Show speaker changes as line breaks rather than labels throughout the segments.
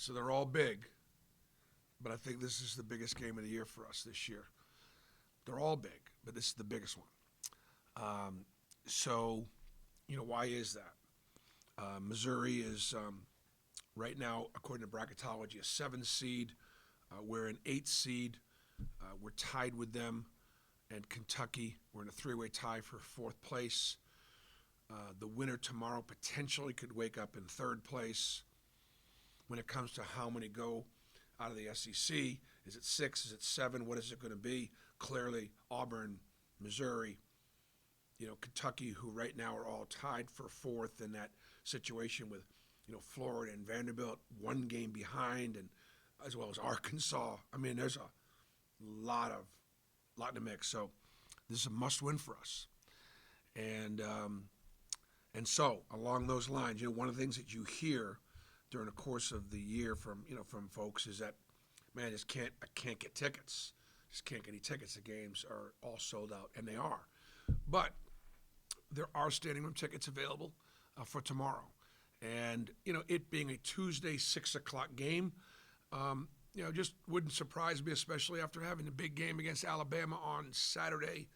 So they're all big, but I think this is the biggest game of the year for us this year. They're all big, but this is the biggest one. So, why is that? Missouri is right now, according to bracketology, a 7 seed. We're an 8 seed. We're tied with them and Kentucky. We're in a 3-way tie for 4th place. The winner tomorrow potentially could wake up in 3rd place. When it comes to how many go out of the SEC, is it 6? Is it 7? What is it going to be? Clearly, Auburn, Missouri, Kentucky, who right now are all tied for 4th in that situation with, Florida and Vanderbilt 1 game behind, and as well as Arkansas. I mean, there's a lot in the mix. So this is a must-win for us. And so along those lines, one of the things that you hear during the course of the year from folks is that, man, I can't get tickets. Just can't get any tickets. The games are all sold out, and they are. But there are standing room tickets available for tomorrow. And, it being a Tuesday 6 o'clock game, just wouldn't surprise me, especially after having a big game against Alabama on Saturday,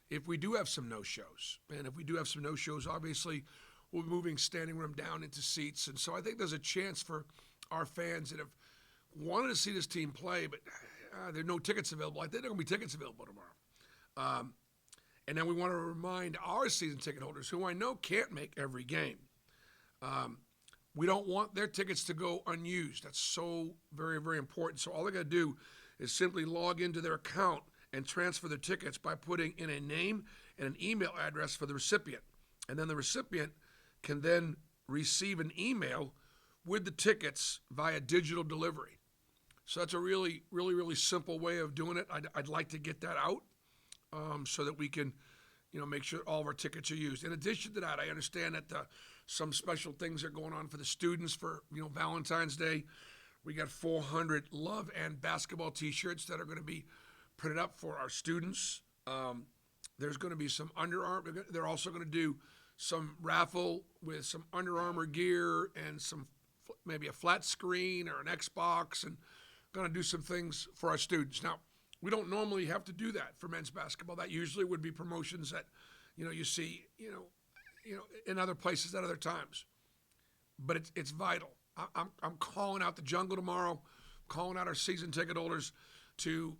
if we do have some no-shows. And if we do have some no-shows, obviously, we'll be moving standing room down into seats. And so I think there's a chance for our fans that have wanted to see this team play, but there are no tickets available. I think there are going to be tickets available tomorrow. And then we want to remind our season ticket holders, who I know can't make every game, we don't want their tickets to go unused. That's so very, very important. So all they got to do is simply log into their account and transfer their tickets by putting in a name and an email address for the recipient. And then the recipient can then receive an email with the tickets via digital delivery. So that's a really, really, really simple way of doing it. I'd like to get that out so that we can, make sure all of our tickets are used. In addition to that, I understand that some special things are going on for the students for, Valentine's Day. We got 400 love and basketball T-shirts that are going to be printed up for our students. There's going to be some Under Armour. They're also going to do some raffle with some Under Armour gear and maybe a flat screen or an Xbox, and going to do some things for our students. Now, we don't normally have to do that for men's basketball. That usually would be promotions that, you see, in other places at other times. But it's vital. I'm calling out the jungle tomorrow, calling out our season ticket holders to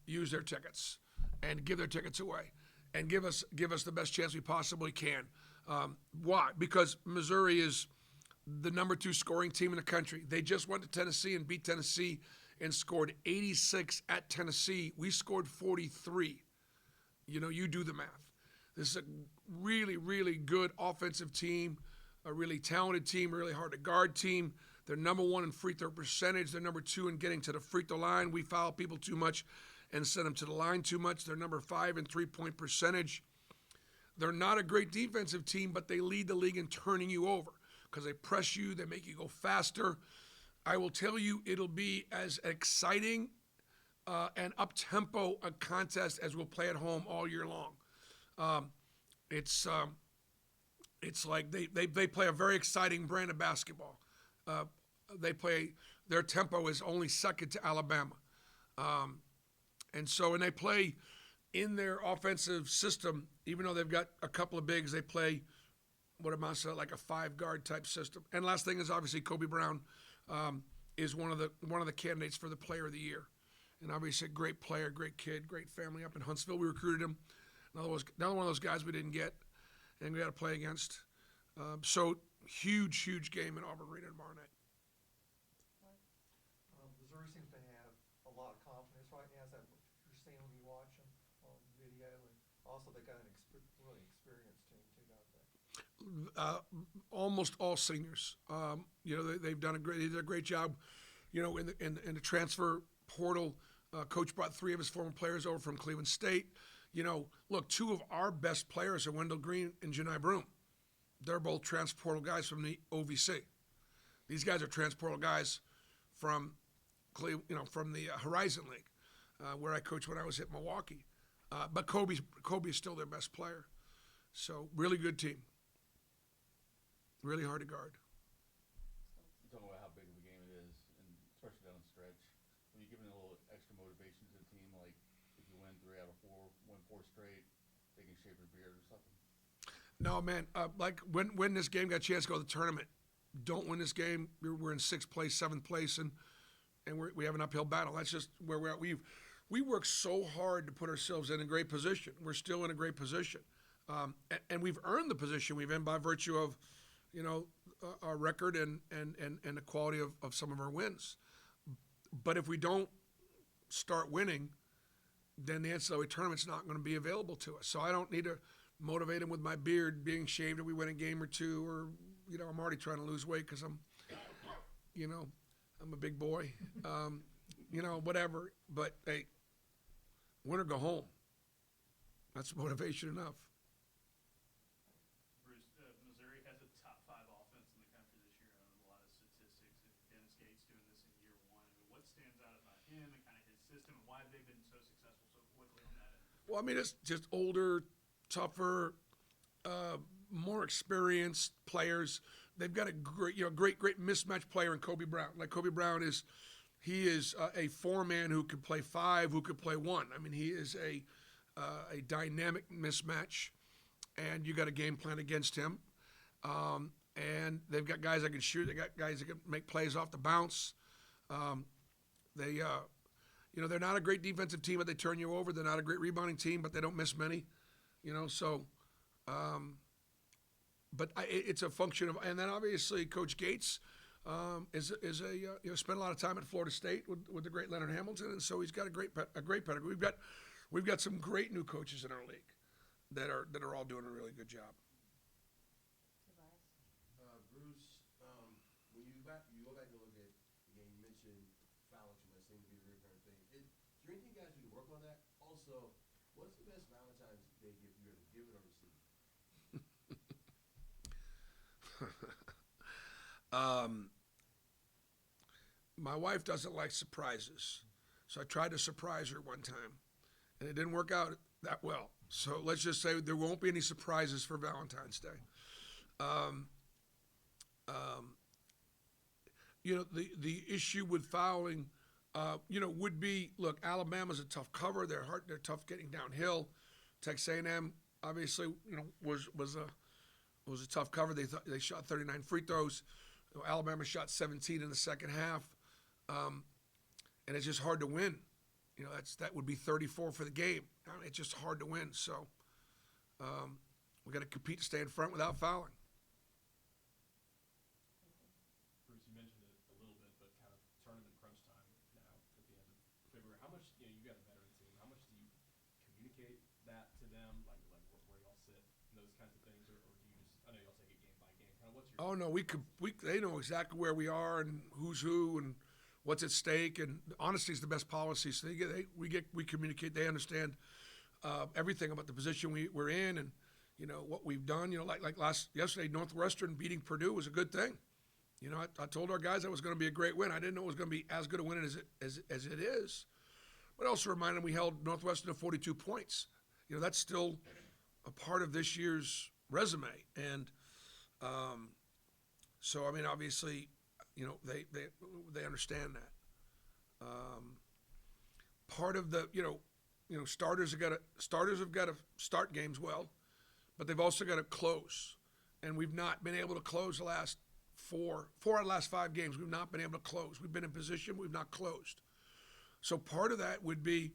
use their tickets and give their tickets away and give us the best chance we possibly can. Why? Because Missouri is the number 2 scoring team in the country. They just went to Tennessee and beat Tennessee and scored 86 at Tennessee. We scored 43. You do the math. This is a really, really good offensive team, a really talented team, a really hard to guard team. They're number 1 in free throw percentage. They're number 2 in getting to the free throw line. We foul people too much and send them to the line too much. They're number 5 in three-point percentage. They're not a great defensive team, but they lead the league in turning you over because they press you, they make you go faster. I will tell you, it'll be as exciting and up-tempo a contest as we'll play at home all year long. It's like they play a very exciting brand of basketball. Their tempo is only second to Alabama. And they play in their offensive system, even though they've got a couple of bigs, they play what amounts to like a 5-guard type system. And last thing is obviously Kobe Brown is one of the candidates for the Player of the Year, and obviously a great player, great kid, great family up in Huntsville. We recruited him. Another one of those guys we didn't get, and we got to play against. So huge game in Auburn Arena tomorrow night.
Missouri seems to have a lot of confidence right now. Is that what you're seeing when you watch them on video? And also, they got really experienced team too, don't they?
Almost all seniors. They've done they did a great job. In the transfer portal, Coach brought 3 of his former players over from Cleveland State. Look, 2 of our best players are Wendell Green and Janai Broom. They're both transfer portal guys from the OVC. These guys are transfer portal guys from from the Horizon League, where I coached when I was at Milwaukee. But Kobe is still their best player. So really good team. Really hard to guard.
You talking about how big of a game it is, 4 straight, they can shave your beard or something?
No, man. Like when this game got a chance to go to the tournament, don't win this game. We're in 6th place, 7th place, and we have an uphill battle. That's just where we're at. We work so hard to put ourselves in a great position. We're still in a great position, and we've earned the position we've in by virtue of, our record and the quality of some of our wins. But if we don't start winning, then the NCAA tournament's not going to be available to us. So I don't need to motivate him with my beard being shaved if we win a game or two, or I'm already trying to lose weight because I'm a big boy, whatever. But hey, win or go home. That's motivation enough.
Bruce, Missouri has a top 5 offense in the country this year on a lot of statistics. And Dennis Gates doing this in year 1. I mean, what stands out about him and kind of his system, and why have they been so successful so quickly on that end?
Well, I mean, it's just older, tougher, more experienced players. They've got a great mismatch player in Kobe Brown. Like Kobe Brown is a 4-man who could play 5, who could play 1. I mean, he is a dynamic mismatch, and you got a game plan against him. And they've got guys that can shoot. They got guys that can make plays off the bounce. They're not a great defensive team, but they turn you over. They're not a great rebounding team, but they don't miss many. It's a function of, and then obviously Coach Gates spent a lot of time at Florida State with the great Leonard Hamilton, and so he's got a great pedigree. We've got some great new coaches in our league that are all doing a really good job.
Bruce, when you go back and look at the game, you mentioned fouling too much seems to be the recurring thing. Is there anything guys we can work on that? Also, what's the best Valentine's Day gift you ever given or received?
My wife doesn't like surprises, so I tried to surprise her one time, and it didn't work out that well. So let's just say there won't be any surprises for Valentine's Day. The issue with fouling, would be, look, Alabama's a tough cover. They're tough getting downhill. Texas A&M obviously, was a tough cover. They shot 39 free throws. Alabama shot 17 in the second half, and it's just hard to win. That would be 34 for the game. It's just hard to win. So we got to compete to stay in front without fouling.
Bruce, you mentioned it a little bit, but kind of tournament crunch time now at the end of February. How much, you got a veteran team, how much do you communicate that to them, like where y'all sit and those kinds of things, or do you just, I know y'all take it game by game, kind of what's your...
Oh, no, they know exactly where we are and who's who and what's at stake, and honesty is the best policy. So we communicate. They understand everything about the position we're in and what we've done. Like yesterday, Northwestern beating Purdue was a good thing. I told our guys that was going to be a great win. I didn't know it was going to be as good a win as it is. But I also reminded them we held Northwestern to 42 points. That's still a part of this year's resume. And so, I mean, obviously, they understand that. Part of the, starters have got to start games well, but they've also got to close. And we've not been able to close the last four out of the last 5 games. We've not been able to close. We've been in position. We've not closed. So part of that would be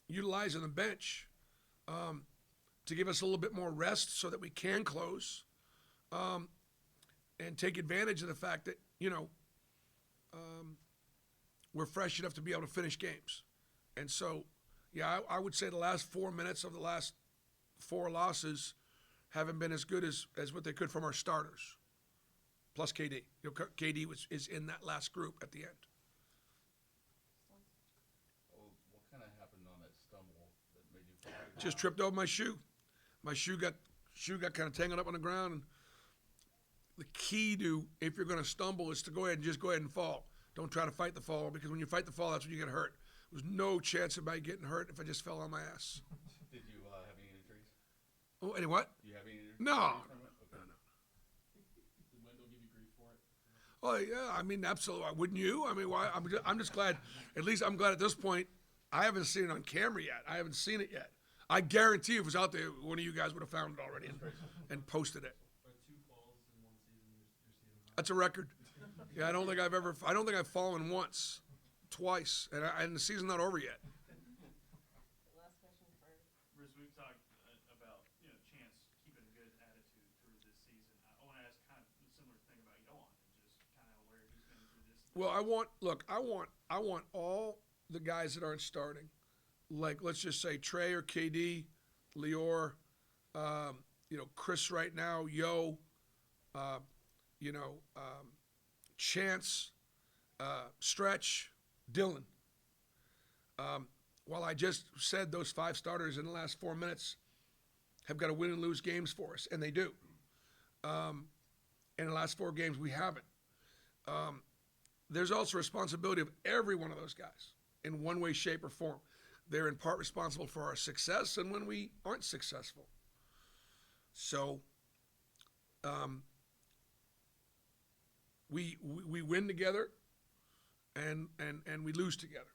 utilizing the bench to give us a little bit more rest so that we can close and take advantage of the fact that, we're fresh enough to be able to finish games. And so, yeah, I would say the last 4 minutes of the last 4 losses haven't been as good as what they could from our starters, plus KD. KD is in that last group at the end.
Oh, what kind of happened on that stumble that made you fall?
Just tripped over my shoe. My shoe got kind of tangled up on the ground. And the key to, if you're going to stumble, is to go ahead and fall. Don't try to fight the fall, because when you fight the fall, that's when you get hurt. There was no chance of my getting hurt if I just fell on my ass.
Did you have any injuries?
Oh, any what?
Do you have any injuries?
No.
from it? Okay.
No.
Did Wendell give you grief for it?
Oh yeah, I mean, absolutely. Wouldn't you? I mean, why? I'm just glad. At least I'm glad at this point. I haven't seen it on camera yet. I haven't seen it yet. I guarantee if it was out there, one of you guys would have found it already and posted it.
Or 2 falls in one season, you're seeing them.
That's a record. Yeah, I don't think I've fallen once, twice, and the season's not over yet.
Last question for
Bruce, we've talked about, Chance keeping a good attitude through this season. I want to ask kind of a similar thing about Yohan and just kind of where he's been through this.
Well, I want all the guys that aren't starting, like let's just say Trey or KD, Lior, Chris right now, Yo, Chance, Stretch, Dylan. While I just said those 5 starters in the last 4 minutes have got to win and lose games for us, and they do. In the last 4 games, we haven't. There's also responsibility of every one of those guys in one way, shape, or form. They're in part responsible for our success and when we aren't successful. So we win together and we lose together.